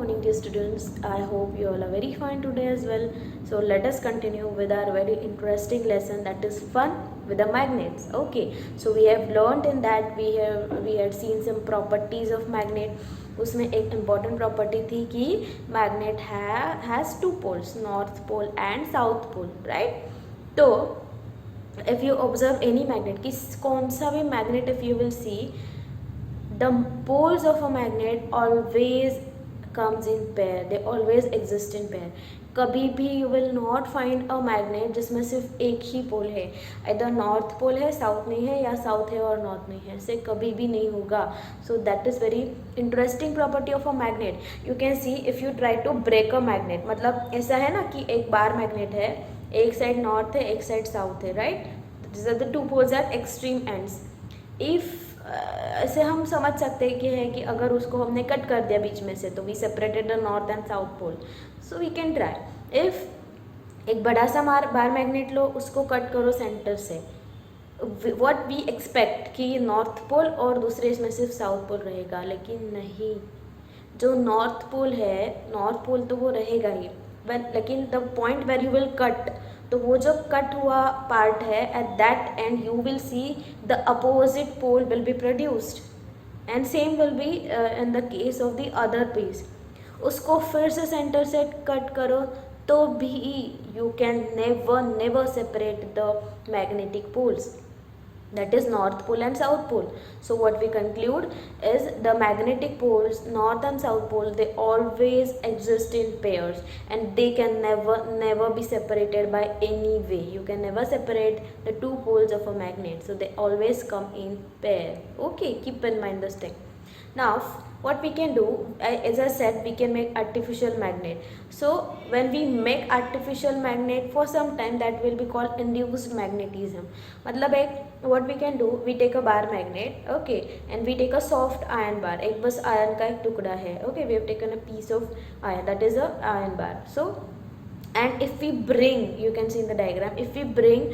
morning, dear students. I hope you all are very fine today as well. So let us continue with our very interesting lesson, that is fun with the magnets. Okay, so we have learned in that we had seen some properties of magnet. उसमें एक important property थी कि magnet has two poles, north pole and south pole, right? तो if you observe any magnet, कि कौन सा भी magnet, if you will see, the poles of a magnet always comes in pair, they always exist in pair. कभी भी you will not find a magnet जिसमें सिर्फ एक ही पोल है, इधर नॉर्थ पोल है साउथ नहीं है, या साउथ है और नॉर्थ नहीं है, से कभी भी नहीं होगा. So that is very interesting property of a magnet. You can see if you try to break a magnet, मतलब ऐसा है ना कि एक बार मैग्नेट है, एक साइड नॉर्थ है एक साइड साउथ है, right? This are the two poles at extreme ends. If ऐसे हम समझ सकते हैं कि है कि अगर उसको हमने कट कर दिया बीच में से, तो we separated the north and south pole. So we can try. If एक बड़ा सा बार मैग्नेट लो, उसको कट करो सेंटर से, व्हाट वी एक्सपेक्ट कि नॉर्थ पोल और दूसरे इसमें सिर्फ साउथ पोल रहेगा, लेकिन नहीं. जो नॉर्थ पोल है, नॉर्थ पोल तो वो रहेगा ही, बट लेकिन the point where you will cut, तो वो जो कट हुआ पार्ट है, at that end you will see the opposite pole will be produced, and same will be in the case of the other piece. उसको फिर से center से cut करो तो भी you can never separate the magnetic poles, that is north pole and south pole. So what we conclude is the magnetic poles, north and south pole, they always exist in pairs, and they can never be separated by any way. You can never separate the two poles of a magnet, so they always come in pair. Okay, keep in mind this thing. Now what we can do, as I said, we can make artificial magnet. So when we make artificial magnet, for some time that will be called induced magnetism. मतलब एक what we can do, we take a bar magnet, okay, and we take a soft iron bar. एक बस iron का एक टुकड़ा है, okay, we have taken a piece of iron, that is a iron bar. So and if we bring, you can see in the diagram, if we bring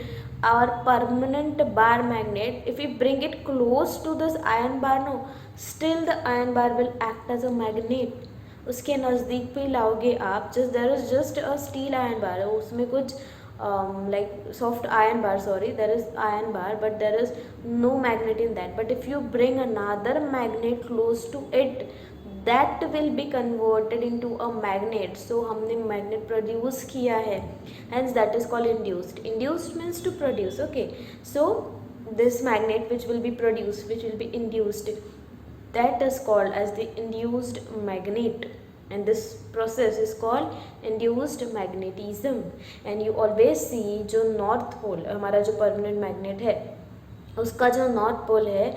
our permanent bar magnet, if we bring it close to this iron bar, no, still the iron bar will act as a magnet. उसके नज़दीक भी लाओगे आप, just there is just a steel iron bar, उसमें कुछ like soft iron bar, sorry, there is iron bar but there is no magnet in that. But if you bring another magnet close to it, that will be converted into a magnet. So हमने magnet produce किया है, hence that is called induced. Induced means to produce, okay. So this magnet which will be produced, which will be induced, that is called as the induced magnet, and this process is called induced magnetism. And you always see जो north pole, हमारा जो permanent magnet है, उसका जो north pole है,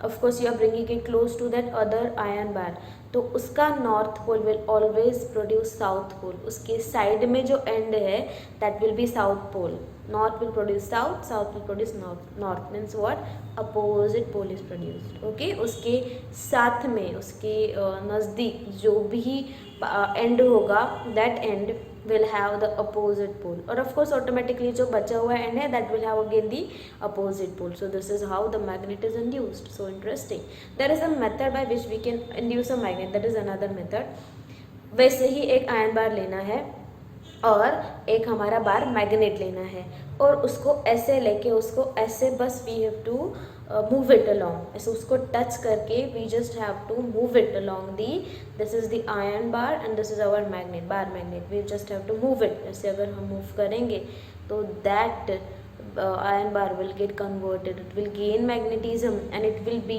of course you are bringing it close to that other iron bar, तो उसका north pole will always produce south pole. उसके साइड में जो एंड है that will be south pole. North will produce south, south will produce north. North means what, opposite pole is produced, okay. उसके साथ में, उसके नज़दीक जो भी एंड होगा, that end will have the opposite pole, or of course automatically जो बचा हुआ end है that will have again the opposite pole. So this is how the magnet is induced. So interesting. There is a method by which we can induce a magnet, that is another method. वैसे ही एक ion बार लेना है और एक हमारा bar magnet लेना है, और उसको ऐसे लेके उसको ऐसे बस we have to move it along, ऐसे उसको टच करके we just have to move it along the, this is the iron bar and this is our magnet, bar magnet. We just have to move it. ऐसे अगर हम move करेंगे तो that iron bar will get converted, it will gain magnetism and it will be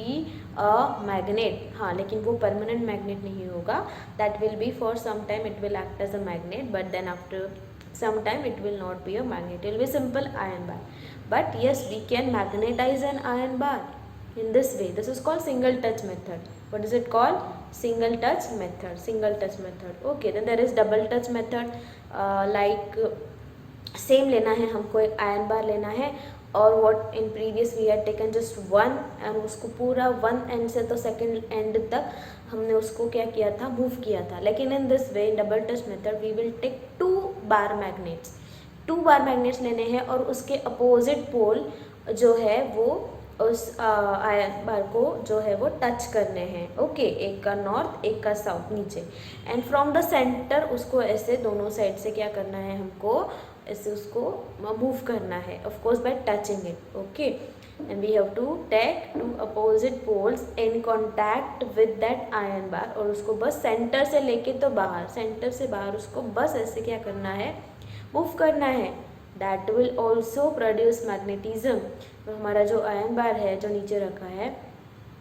a magnet. हाँ, लेकिन वो permanent magnet नहीं होगा, that will be for some time it will act as a magnet, but then after some time it will not be a magnet, it will be simple iron bar. But yes, we can magnetize an iron bar in this way. This is called single touch method. What is it called? Single touch method. Single touch method. Okay, then there is double touch method. Like same लेना है हमको, एक iron bar लेना है, और what in previous we had taken just one, and उसको पूरा one and से तो सेकंड एंड तक हमने उसको क्या किया था, मूव किया था. लेकिन in this way, double touch method, we will take two bar magnets. Two bar magnets लेने हैं और उसके अपोजिट पोल जो है वो उस आयन बार को जो है वो टच करने हैं, ओके, एक का नॉर्थ एक का साउथ नीचे, एंड फ्रॉम द सेंटर उसको ऐसे दोनों साइड से क्या करना है हमको, ऐसे उसको मूव करना है, of course by touching it, okay, and we have to take two opposite poles in contact with that iron bar, और उसको बस सेंटर से लेके तो बाहर, सेंटर से बाहर उसको बस ऐसे क्या करना है, मूव करना है, that will also produce magnetism. तो हमारा जो आयन बार है जो नीचे रखा है,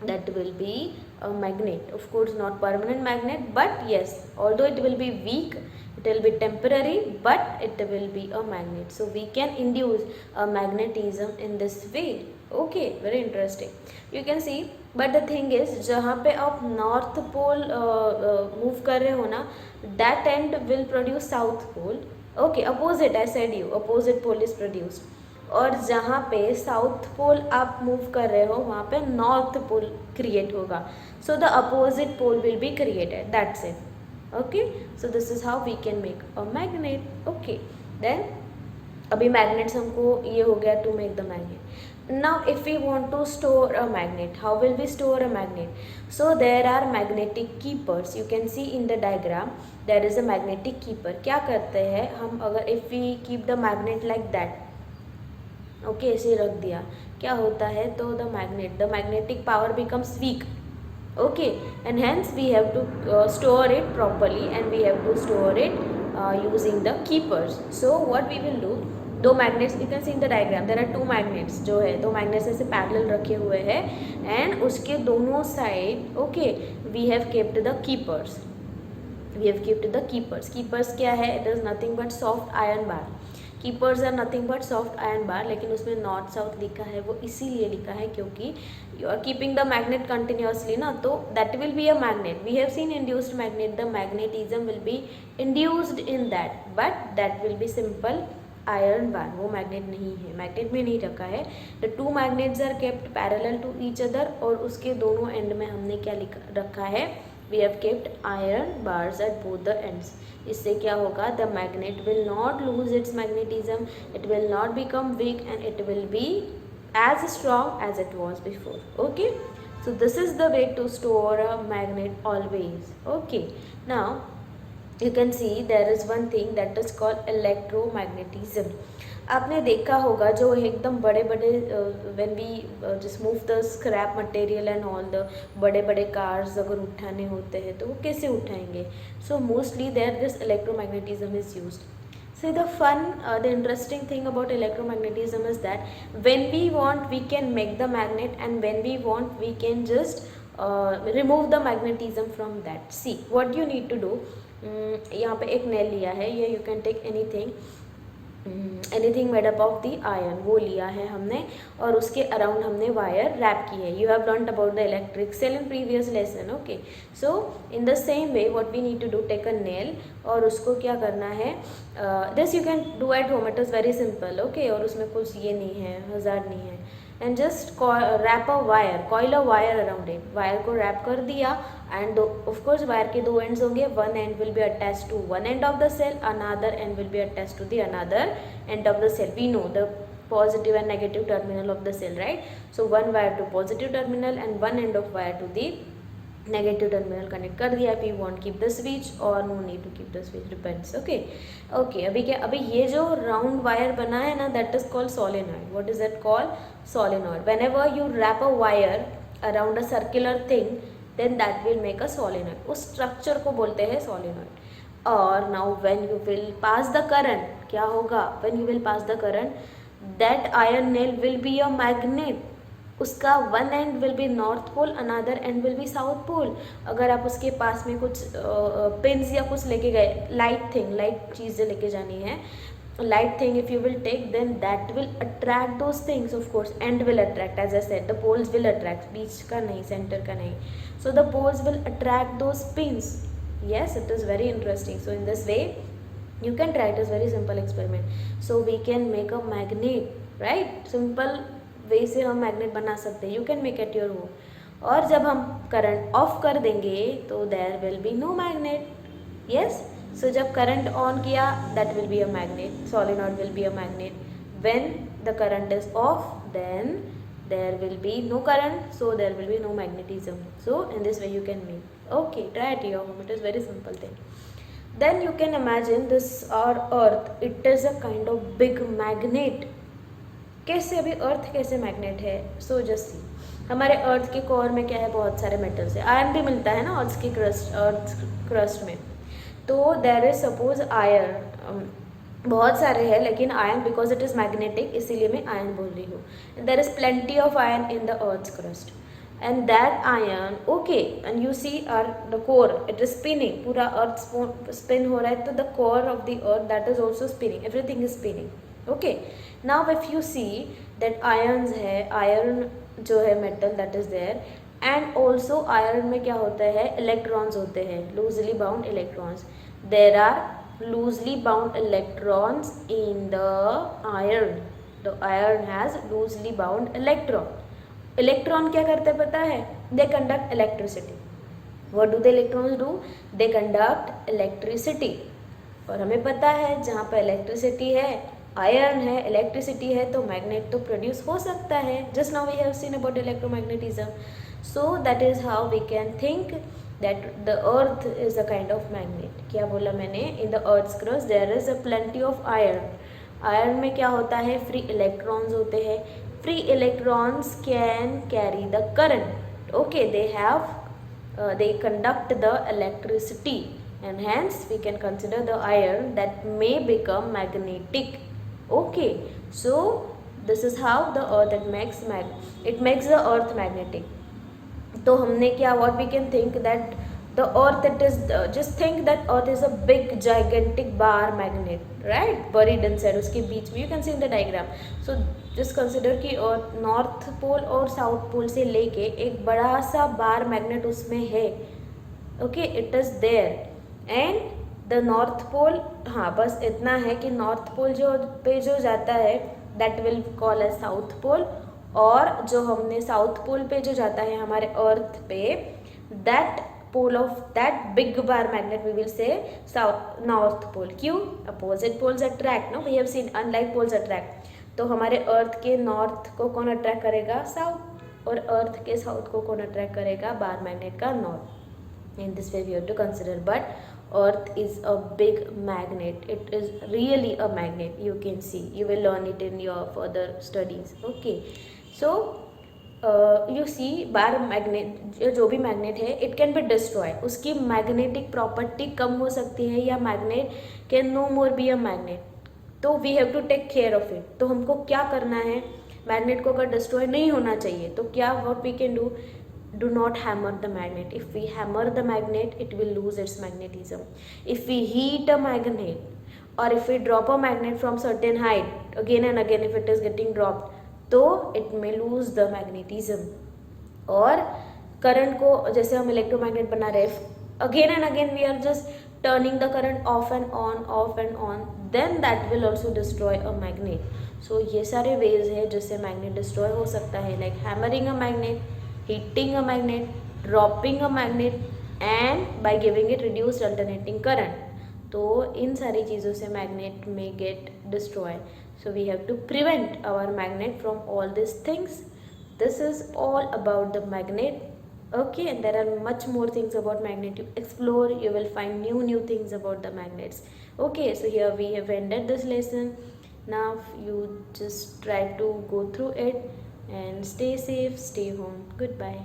that will be a magnet, of course not permanent magnet, but yes, although it will be weak, it will be temporary, but it will be a magnet, so we can induce a magnetism in this way, okay, very interesting, you can see, but the thing is जहाँ पे आप north pole move कर रहे हो ना, that end will produce south pole, okay, opposite, I said you opposite pole is produced, और जहाँ पे साउथ पोल आप मूव कर रहे हो वहाँ पे नॉर्थ पोल क्रिएट होगा, so the opposite pole will be created, that's it, okay, so this is how we can make a magnet, okay, then अभी मैग्नेट्स हमको ये हो गया to make the magnet, now if we want to store a magnet, how will we store a magnet, so there are magnetic keepers, you can see in the diagram there is a magnetic keeper, क्या करते हैं हम, अगर if we keep the magnet like that, okay, ऐसे रख दिया, क्या होता है, तो the magnetic power becomes weak, okay, and hence we have to store it properly, and we have to store it using the keepers, so what we will do, दो magnets, you can see in the diagram there are two magnets, जो है दो magnets ऐसे parallel रखे हुए हैं, and उसके दोनों side, okay, we have kept the keepers, keepers क्या है, it is nothing but soft iron bar, keepers are nothing but soft iron bar, लेकिन उसमें नॉर्थ साउथ लिखा है, वो इसीलिए लिखा है क्योंकि you are keeping the magnet continuously ना, तो that will be a magnet, we have seen induced magnet, the magnetism will be induced in that, but that will be simple iron bar, वो मैग्नेट नहीं है, magnet में नहीं रखा है, the two magnets are kept parallel to each other, और उसके दोनों एंड में हमने क्या रखा है, we have kept iron bars at both the ends, इससे क्या होगा, the magnet will not lose its magnetism, it will not become weak, and it will be as strong as it was before, okay, so this is the way to store a magnet always, okay, now you can see there is one thing that is called electromagnetism, आपने देखा होगा जो एकदम बड़े बड़े when we just move the scrap material and all the बड़े बड़े cars अगर उठाने होते हैं तो वो कैसे उठाएंगे, so mostly there this electromagnetism is used. So the interesting thing about electromagnetism is that when we want we can make the magnet, and when we want we can just remove the magnetism from that. See what you need to do. यहाँ पे एक nail लिया है, ये you can take anything made up of the iron, वो लिया है हमने, और उसके अराउंड हमने वायर रैप की है. You have learned about the electric cell in previous lesson, okay, so in the same way what we need to do, take a nail, और उसको क्या करना है, this you can do at home, it is very simple, okay, और उसमें कुछ ये नहीं है, हज़ार नहीं है, and just wrap a wire, coil a wire around it, wire को रैप कर दिया, एंड ऑफ कोर्स वायर के दो एंड्स होंगे, one end will be attach to one end of the cell, another end will be attach to the another end of the cell. We know the positive and negative terminal of the cell, right? So one wire to positive terminal and one end of wire to the negative terminal connect कर दिया. If you want keep the switch or no need to keep the switch, depends. Okay. अभी क्या, अभी ये जो round wire बना है ना, that is called solenoid. What is that called? Solenoid. Whenever you wrap a wire around a circular thing, then that will make a solenoid. उस structure को बोलते हैं solenoid. और now when you will pass the current, क्या होगा, when you will pass the current, that iron nail will be a magnet. उसका one end will be north pole, another end will be south pole. अगर आप उसके पास में कुछ pins या कुछ लेके गए, लाइट चीज़ें लेके जानी है, light thing if you will take, then that will attract those things, of course, end will attract, as I said, the poles will attract, बीच का नहीं, center का नहीं, so the poles will attract those pins. Yes, it is very interesting. So in this way you can try it. Is very simple experiment. So we can make a magnet, right? Simple way से हम magnet बना सकते हैं. You can make at your home. और जब हम current of कर देंगे तो there will be no magnet. Yes, so जब करंट ऑन किया, that will be a magnet. Solenoid will be a magnet. When the current is off, then there will be no current, so there will be no magnetism. So in this way you can make. Okay, try it your home. It is very simple thing. Then you can imagine this our earth, it is a kind of big magnet. कैसे, अभी अर्थ कैसे magnet है? So just see, हमारे अर्थ के core में क्या है, बहुत सारे मेटल्स है, आयरन भी मिलता है ना अर्थ की अर्थ क्रस्ट में. तो देयर इज सपोज आयरन, बहुत सारे हैं लेकिन iron because it is magnetic इसीलिए मैं आयरन बोल रही हूँ. There is plenty of iron in the earth crust and that iron, okay, and you see our the core, it is spinning, पूरा अर्थ spin हो रहा है, तो the core of the earth that is also spinning, everything is spinning. okay, now if you see that ions है, iron जो है metal that is there, and also iron में क्या होता है, electrons होते हैं, loosely bound electrons. there are loosely bound electrons in the iron. the iron has loosely bound electron. Electron क्या करते हैं पता है? They conduct electricity. What do the electrons do? They conduct electricity. और हमें पता है जहाँ पर इलेक्ट्रिसिटी है, आयरन है, इलेक्ट्रिसिटी है, तो मैग्नेट तो प्रोड्यूस हो सकता है. Just now we have seen about electromagnetism. So that is how we can think that the earth is a kind of magnet. क्या बोला मैंने? In the earth crust there is a plenty of iron. Iron में क्या होता है? Free electrons होते हैं. Free electrons can carry the current. Okay, they conduct the electricity, and hence we can consider the iron that may become magnetic. Okay, so this is how the earth it makes the earth magnetic. तो हमने क्या, what we can think that the earth, it is just think that earth is a big gigantic bar magnet, right, buried inside, उसके बीच में you can see in the diagram. so just consider कि north pole और south pole से लेके एक बड़ा सा बार magnet उसमें है. Okay, it is there and the north pole, हाँ बस इतना है कि नॉर्थ पोल जो जाता है that will call as south pole, और जो हमने साउथ पोल पे जो जाता है हमारे अर्थ पे, that pole of that big bar magnet we will say south north pole. क्यों? Opposite poles attract, no, we have seen unlike poles attract. तो हमारे अर्थ के नॉर्थ को कौन अट्रैक्ट करेगा? साउथ. और अर्थ के साउथ को कौन अट्रैक्ट करेगा? बार मैग्नेट का north. In this way we have to consider. But earth is a big magnet. It is really a magnet. You can see, you will learn it in your further studies. Okay, so you see bar magnet, जो भी magnet है, it can be destroy. उसकी magnetic property कम हो सकती है, या magnet can no more be a magnet. तो we have to take care of it. तो हमको क्या करना है? मैग्नेट को अगर डिस्ट्रॉय नहीं होना चाहिए तो क्या, what we can do not hammer the magnet. If we hammer the magnet it will lose its magnetism. If we heat a magnet और if we drop a magnet from certain height again and again, if it is getting dropped, तो it may lose the magnetism. और current को जैसे हम electromagnet बना रहे, again and again we are just turning the current off and on, then that will also destroy a magnet. so ये सारे ways है जिससे magnet destroy हो सकता है, like hammering a magnet, heating a magnet, dropping a magnet, and by giving it reduced alternating current. तो इन सारी चीज़ों से magnet may get destroyed. so we have to prevent our magnet from all these things. this is all about the magnet. Okay, and there are much more things about magnet. You explore, you will find new things about the magnets. Okay, so here we have ended this lesson. Now you just try to go through it and stay safe, stay home. Goodbye.